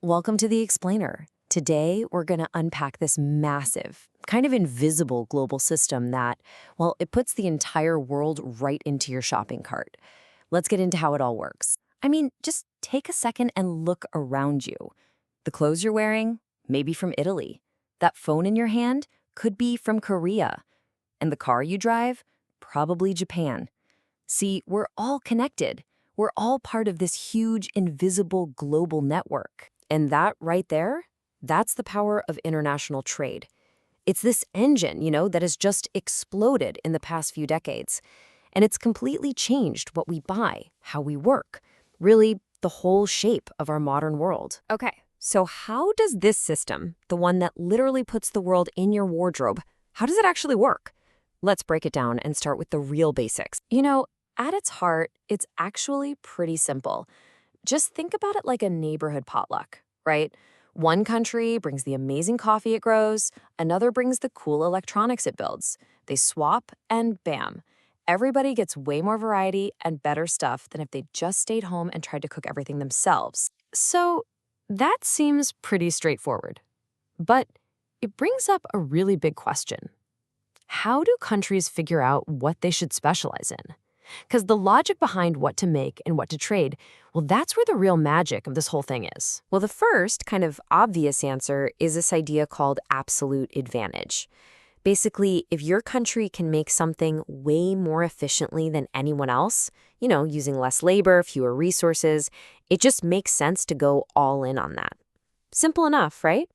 Welcome to The Explainer. Today, we're going to unpack this massive, kind of invisible global system that, well, it puts the entire world right into your shopping cart. Let's get into how it all works. I mean, just take a second and look around you. The clothes you're wearing, maybe from Italy. That phone in your hand could be from Korea. And the car you drive, probably Japan. See, we're all connected. We're all part of this huge, invisible global network. And that right there, that's the power of international trade. It's this engine, that has just exploded in the past few decades. And it's completely changed what we buy, how we work, really the whole shape of our modern world. Okay, so how does this system, the one that literally puts the world in your wardrobe, how does it actually work? Let's break it down and start with the real basics. At its heart, it's actually pretty simple. Just think about it like a neighborhood potluck, right? One country brings the amazing coffee it grows, another brings the cool electronics it builds. They swap, and bam, everybody gets way more variety and better stuff than if they just stayed home and tried to cook everything themselves. So that seems pretty straightforward. But it brings up a really big question. How do countries figure out what they should specialize in? Because the logic behind what to make and what to trade, well, that's where the real magic of this whole thing is. Well, the first kind of obvious answer is this idea called absolute advantage. Basically, if your country can make something way more efficiently than anyone else, using less labor, fewer resources, it just makes sense to go all in on that. Simple enough, right?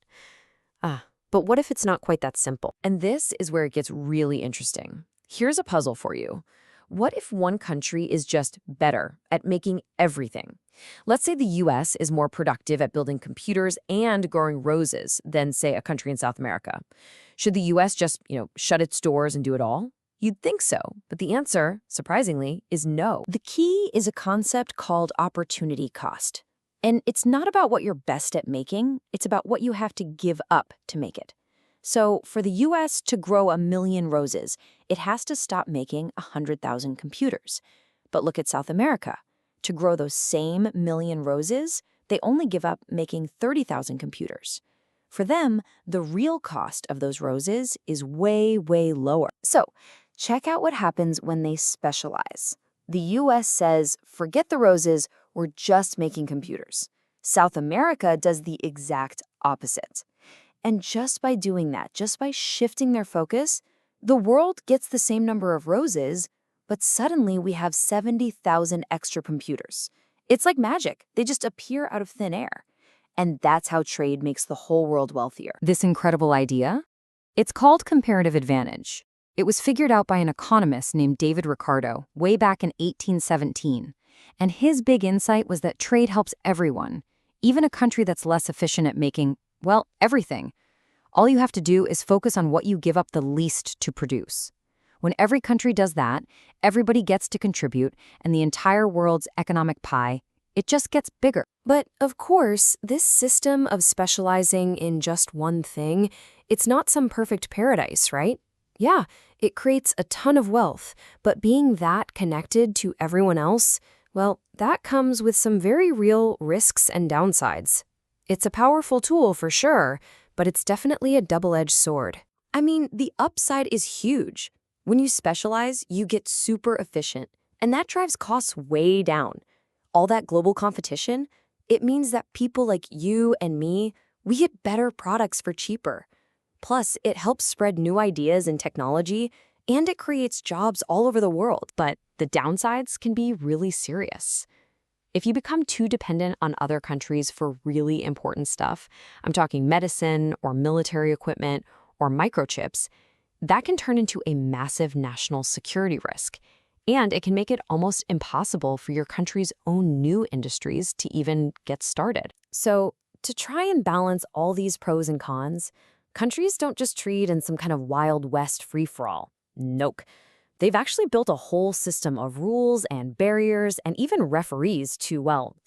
But what if it's not quite that simple? And this is where it gets really interesting. Here's a puzzle for you. What if one country is just better at making everything? Let's say the US is more productive at building computers and growing roses than, say, a country in South America. Should the US just, shut its doors and do it all? You'd think so, but the answer, surprisingly, is no. The key is a concept called opportunity cost. And it's not about what you're best at making, it's about what you have to give up to make it. So for the US to grow 1,000,000 roses, it has to stop making 100,000 computers. But look at South America. To grow those same 1,000,000 roses, they only give up making 30,000 computers. For them, the real cost of those roses is way, way lower. So check out what happens when they specialize. The US says, forget the roses, we're just making computers. South America does the exact opposite. And just by doing that, just by shifting their focus, the world gets the same number of roses, but suddenly we have 70,000 extra computers. It's like magic. They just appear out of thin air. And that's how trade makes the whole world wealthier. This incredible idea? It's called comparative advantage. It was figured out by an economist named David Ricardo way back in 1817. And his big insight was that trade helps everyone, even a country that's less efficient at making, well, everything. All you have to do is focus on what you give up the least to produce. When every country does that, everybody gets to contribute, and the entire world's economic pie, it just gets bigger. But of course, this system of specializing in just one thing, it's not some perfect paradise, right? Yeah, it creates a ton of wealth, but being that connected to everyone else, well, that comes with some very real risks and downsides. It's a powerful tool for sure, but it's definitely a double-edged sword. I mean, the upside is huge. When you specialize, you get super efficient, and that drives costs way down. All that global competition, it means that people like you and me, we get better products for cheaper. Plus, it helps spread new ideas and technology, and it creates jobs all over the world. But the downsides can be really serious. If you become too dependent on other countries for really important stuff, I'm talking medicine or military equipment or microchips, that can turn into a massive national security risk. And it can make it almost impossible for your country's own new industries to even get started. So to try and balance all these pros and cons, countries don't just trade in some kind of Wild West free-for-all. Nope. They've actually built a whole system of rules and barriers and even referees to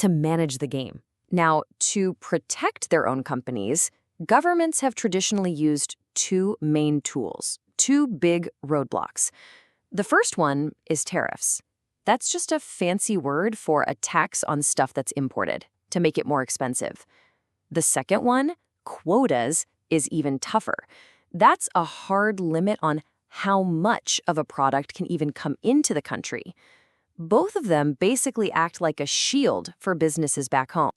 manage the game. Now, to protect their own companies, governments have traditionally used two main tools, two big roadblocks. The first one is tariffs. That's just a fancy word for a tax on stuff that's imported to make it more expensive. The second one, quotas, is even tougher. That's a hard limit on how much of a product can even come into the country. Both of them basically act like a shield for businesses back home.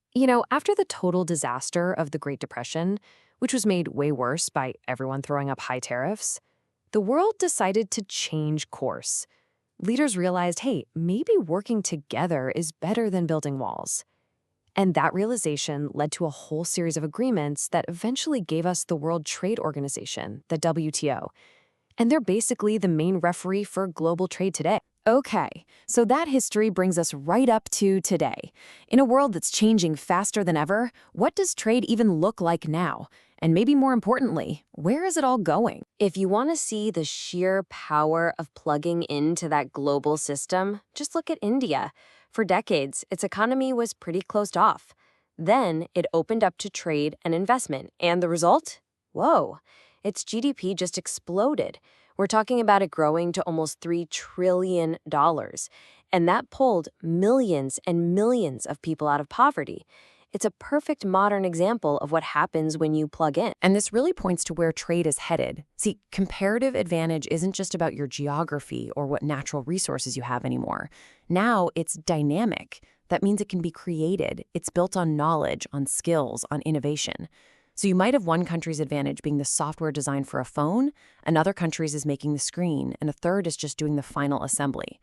After the total disaster of the Great Depression, which was made way worse by everyone throwing up high tariffs, the world decided to change course. Leaders realized, hey, maybe working together is better than building walls. And that realization led to a whole series of agreements that eventually gave us the World Trade Organization, the WTO. And they're basically the main referee for global trade today. Okay, so that history brings us right up to today. In a world that's changing faster than ever, what does trade even look like now? And maybe more importantly, where is it all going? If you want to see the sheer power of plugging into that global system, just look at India. For decades, its economy was pretty closed off. Then it opened up to trade and investment, and the result? Whoa, its GDP just exploded. We're talking about it growing to almost $3 trillion. And that pulled millions and millions of people out of poverty. It's a perfect modern example of what happens when you plug in. And this really points to where trade is headed. See, comparative advantage isn't just about your geography or what natural resources you have anymore. Now it's dynamic. That means it can be created. It's built on knowledge, on skills, on innovation. So you might have one country's advantage being the software designed for a phone, another country's is making the screen, and a third is just doing the final assembly.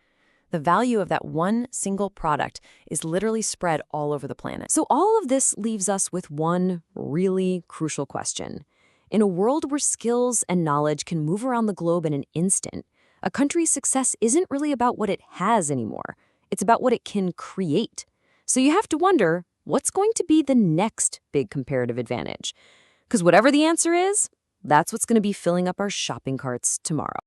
The value of that one single product is literally spread all over the planet. So all of this leaves us with one really crucial question. In a world where skills and knowledge can move around the globe in an instant, a country's success isn't really about what it has anymore. It's about what it can create. So you have to wonder, what's going to be the next big comparative advantage? Because whatever the answer is, that's what's going to be filling up our shopping carts tomorrow.